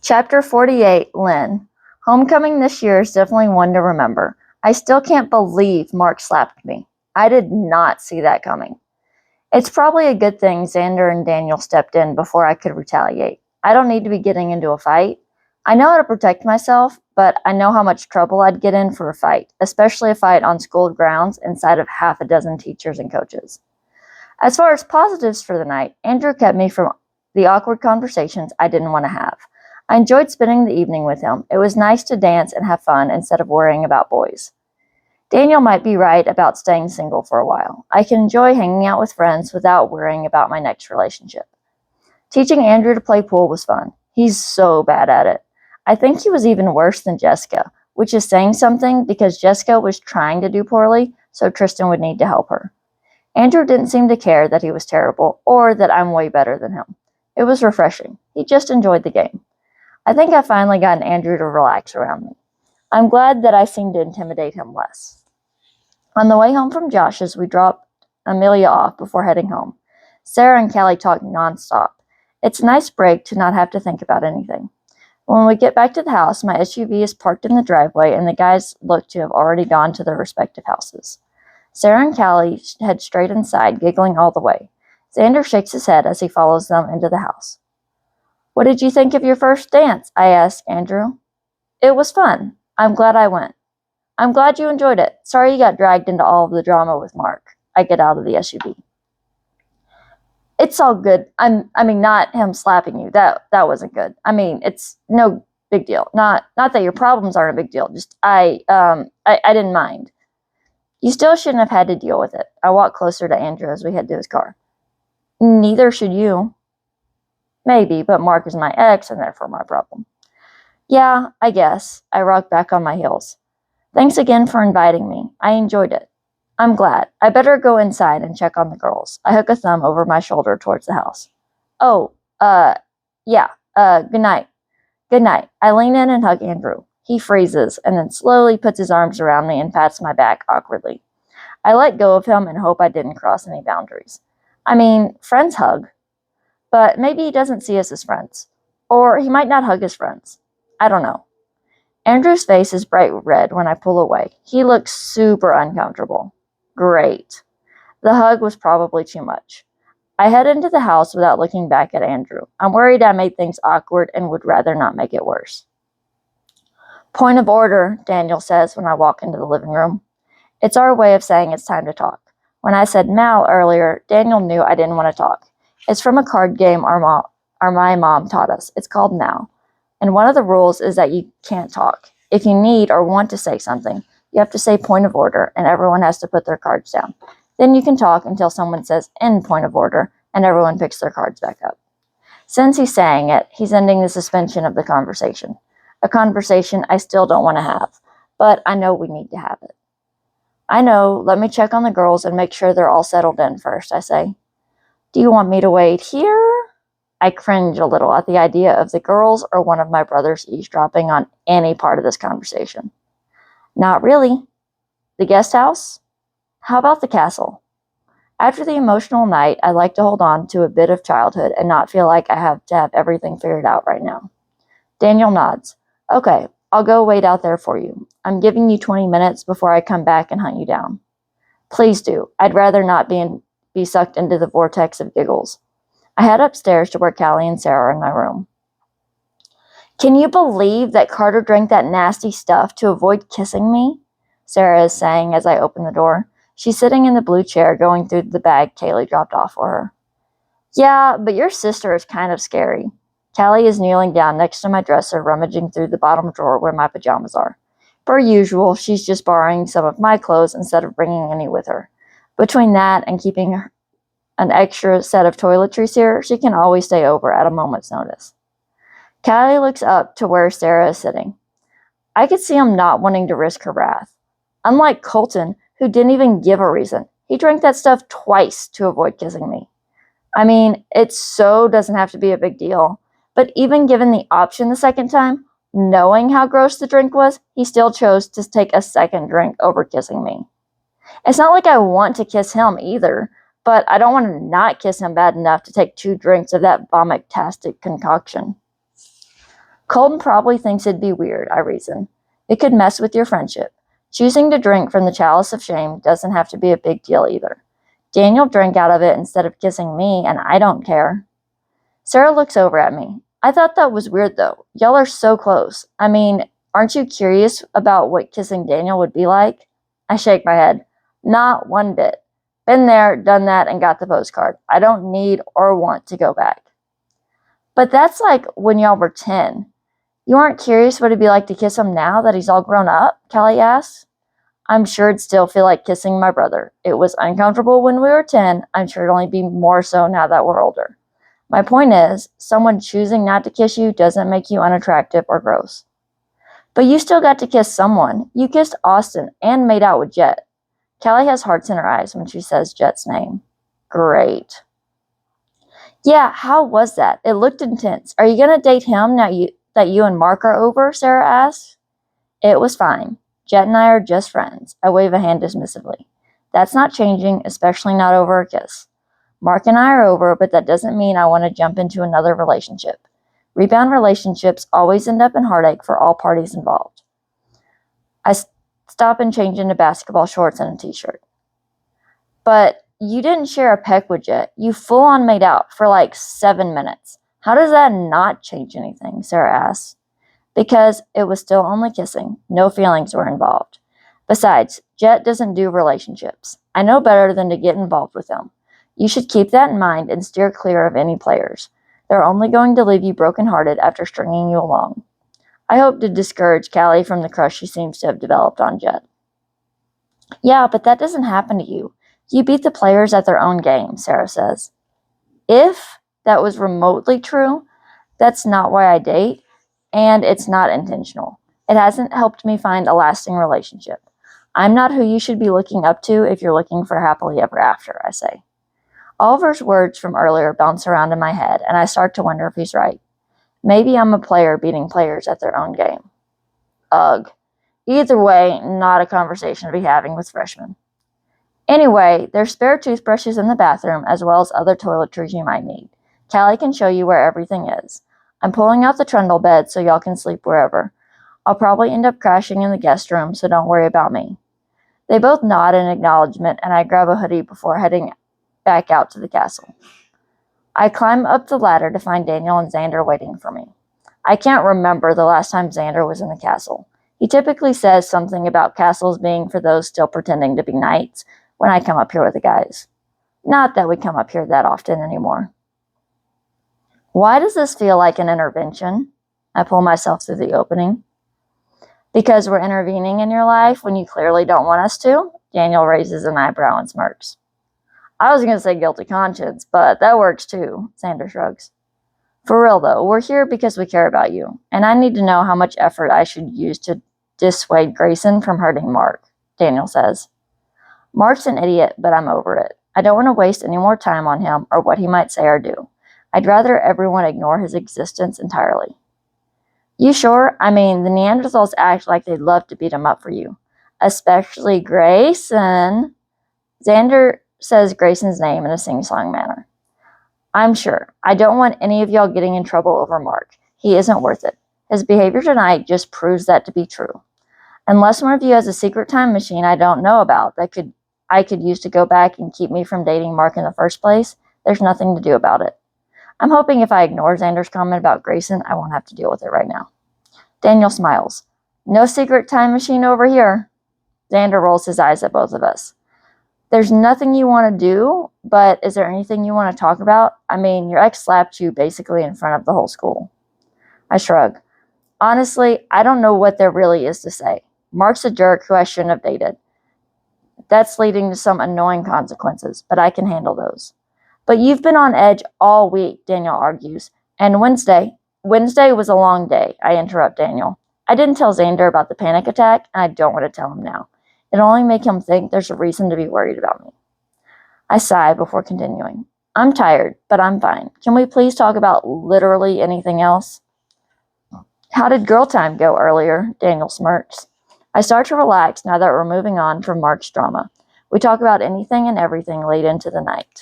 Chapter 48, Lynn. Homecoming this year is definitely one to remember. I still can't believe Mark slapped me. I did not see that coming. It's probably a good thing Xander and Daniel stepped in before I could retaliate. I don't need to be getting into a fight. I know how to protect myself, but I know how much trouble I'd get in for a fight, especially a fight on school grounds inside of half a dozen teachers and coaches. As far as positives for the night, Andrew kept me from the awkward conversations I didn't want to have. I enjoyed spending the evening with him. It was nice to dance and have fun instead of worrying about boys. Daniel might be right about staying single for a while. I can enjoy hanging out with friends without worrying about my next relationship. Teaching Andrew to play pool was fun. He's so bad at it. I think he was even worse than Jessica, which is saying something because Jessica was trying to do poorly, so Tristan would need to help her. Andrew didn't seem to care that he was terrible or that I'm way better than him. It was refreshing. He just enjoyed the game. I think I finally got Andrew to relax around me. I'm glad that I seemed to intimidate him less. On the way home from Josh's, we dropped Amelia off before heading home. Sarah and Kelly talked nonstop. It's a nice break to not have to think about anything. When we get back to the house, my SUV is parked in the driveway, and the guys look to have already gone to their respective houses. Sarah and Kelly head straight inside, giggling all the way. Xander shakes his head as he follows them into the house. "What did you think of your first dance?" I asked Andrew. "It was fun. I'm glad I went." "I'm glad you enjoyed it. Sorry you got dragged into all of the drama with Mark." I get out of the SUV. "It's all good. Not him slapping you. That wasn't good. It's no big deal. Not that your problems aren't a big deal. Just I didn't mind." "You still shouldn't have had to deal with it." I walk closer to Andrew as we head to his car. "Neither should you." "Maybe, but Mark is my ex and therefore my problem." "Yeah, I guess." I rock back on my heels. "Thanks again for inviting me. I enjoyed it." "I'm glad. I better go inside and check on the girls." I hook a thumb over my shoulder towards the house. "Oh, yeah, good night." "Good night." I lean in and hug Andrew. He freezes and then slowly puts his arms around me and pats my back awkwardly. I let go of him and hope I didn't cross any boundaries. Friends hug. But maybe he doesn't see us as friends. Or he might not hug his friends. I don't know. Andrew's face is bright red when I pull away. He looks super uncomfortable. Great. The hug was probably too much. I head into the house without looking back at Andrew. I'm worried I made things awkward and would rather not make it worse. "Point of order," Daniel says when I walk into the living room. It's our way of saying it's time to talk. When I said Mal earlier, Daniel knew I didn't want to talk. It's from a card game my mom taught us. It's called Now. And one of the rules is that you can't talk. If you need or want to say something, you have to say point of order, and everyone has to put their cards down. Then you can talk until someone says end point of order, and everyone picks their cards back up. Since he's saying it, he's ending the suspension of the conversation. A conversation I still don't want to have, but I know we need to have it. "I know, let me check on the girls and make sure they're all settled in first," I say. "Do you want me to wait here?" I cringe a little at the idea of the girls or one of my brothers eavesdropping on any part of this conversation. "Not really." "The guest house?" "How about the castle?" After the emotional night, I like to hold on to a bit of childhood and not feel like I have to have everything figured out right now. Daniel nods. "Okay, I'll go wait out there for you. I'm giving you 20 minutes before I come back and hunt you down." "Please do. I'd rather not be sucked into the vortex of giggles." I head upstairs to where Callie and Sarah are in my room. "Can you believe that Carter drank that nasty stuff to avoid kissing me?" Sarah is saying as I open the door. She's sitting in the blue chair going through the bag Kaylee dropped off for her. "Yeah, but your sister is kind of scary." Callie is kneeling down next to my dresser, rummaging through the bottom drawer where my pajamas are. Per usual, she's just borrowing some of my clothes instead of bringing any with her. Between that and keeping an extra set of toiletries here, she can always stay over at a moment's notice. Callie looks up to where Sarah is sitting. I could see him not wanting to risk her wrath. Unlike Colton, who didn't even give a reason. He drank that stuff twice to avoid kissing me. It so doesn't have to be a big deal. But even given the option the second time, knowing how gross the drink was, he still chose to take a second drink over kissing me. It's not like I want to kiss him either, but I don't want to not kiss him bad enough to take 2 drinks of that vomit-tastic concoction. Colton probably thinks it'd be weird, I reason. It could mess with your friendship. Choosing to drink from the chalice of shame doesn't have to be a big deal either. Daniel drank out of it instead of kissing me, and I don't care. Sarah looks over at me. I thought that was weird, though. Y'all are so close. I mean, aren't you curious about what kissing Daniel would be like? I shake my head. Not one bit. Been there, done that, and got the postcard. I don't need or want to go back. But that's like when y'all were 10. You aren't curious what it'd be like to kiss him now that he's all grown up? Callie asks. I'm sure it'd still feel like kissing my brother. It was uncomfortable when we were 10. I'm sure it'll only be more so now that we're older. My point is, someone choosing not to kiss you doesn't make you unattractive or gross. But you still got to kiss someone. You kissed Austin and made out with Jet. Callie has hearts in her eyes when she says Jet's name. Great. Yeah, how was that? It looked intense. Are you going to date him now that you and Mark are over? Sarah asks. It was fine. Jet and I are just friends. I wave a hand dismissively. That's not changing, especially not over a kiss. Mark and I are over, but that doesn't mean I want to jump into another relationship. Rebound relationships always end up in heartache for all parties involved. I stop and change into basketball shorts and a t-shirt. But you didn't share a peck with Jet. You full-on made out for like 7 minutes. How does that not change anything? Sarah asks. Because it was still only kissing. No feelings were involved. Besides, Jet doesn't do relationships. I know better than to get involved with him. You should keep that in mind and steer clear of any players. They're only going to leave you brokenhearted after stringing you along. I hope to discourage Callie from the crush she seems to have developed on Jet. Yeah, but that doesn't happen to you. You beat the players at their own game, Sarah says. If that was remotely true, that's not why I date, and it's not intentional. It hasn't helped me find a lasting relationship. I'm not who you should be looking up to if you're looking for happily ever after, I say. Oliver's words from earlier bounce around in my head, and I start to wonder if he's right. Maybe I'm a player beating players at their own game. Ugh. Either way, not a conversation to be having with freshmen. Anyway, there's spare toothbrushes in the bathroom, as well as other toiletries you might need. Callie can show you where everything is. I'm pulling out the trundle bed so y'all can sleep wherever. I'll probably end up crashing in the guest room, so don't worry about me. They both nod in acknowledgement, and I grab a hoodie before heading back out to the castle. I climb up the ladder to find Daniel and Xander waiting for me. I can't remember the last time Xander was in the castle. He typically says something about castles being for those still pretending to be knights when I come up here with the guys. Not that we come up here that often anymore. Why does this feel like an intervention? I pull myself through the opening. Because we're intervening in your life when you clearly don't want us to? Daniel raises an eyebrow and smirks. I was going to say guilty conscience, but that works too, Xander shrugs. For real though, we're here because we care about you, and I need to know how much effort I should use to dissuade Grayson from hurting Mark, Daniel says. Mark's an idiot, but I'm over it. I don't want to waste any more time on him or what he might say or do. I'd rather everyone ignore his existence entirely. You sure? I mean, the Neanderthals act like they'd love to beat him up for you. Especially Grayson. Xander says Grayson's name in a sing-song manner. I'm sure. I don't want any of y'all getting in trouble over Mark. He isn't worth it. His behavior tonight just proves that to be true. Unless one of you has a secret time machine I don't know about that I could use to go back and keep me from dating Mark in the first place, there's nothing to do about it. I'm hoping if I ignore Xander's comment about Grayson, I won't have to deal with it right now. Daniel smiles. No secret time machine over here. Xander rolls his eyes at both of us. There's nothing you want to do, but is there anything you want to talk about? I mean, your ex slapped you basically in front of the whole school. I shrug. Honestly, I don't know what there really is to say. Mark's a jerk who I shouldn't have dated. That's leading to some annoying consequences, but I can handle those. But you've been on edge all week, Daniel argues. And Wednesday was a long day, I interrupt Daniel. I didn't tell Xander about the panic attack, and I don't want to tell him now. It'll only make him think there's a reason to be worried about me. I sigh before continuing. I'm tired, but I'm fine. Can we please talk about literally anything else? How did girl time go earlier? Daniel smirks. I start to relax now that we're moving on from Mark's drama. We talk about anything and everything late into the night.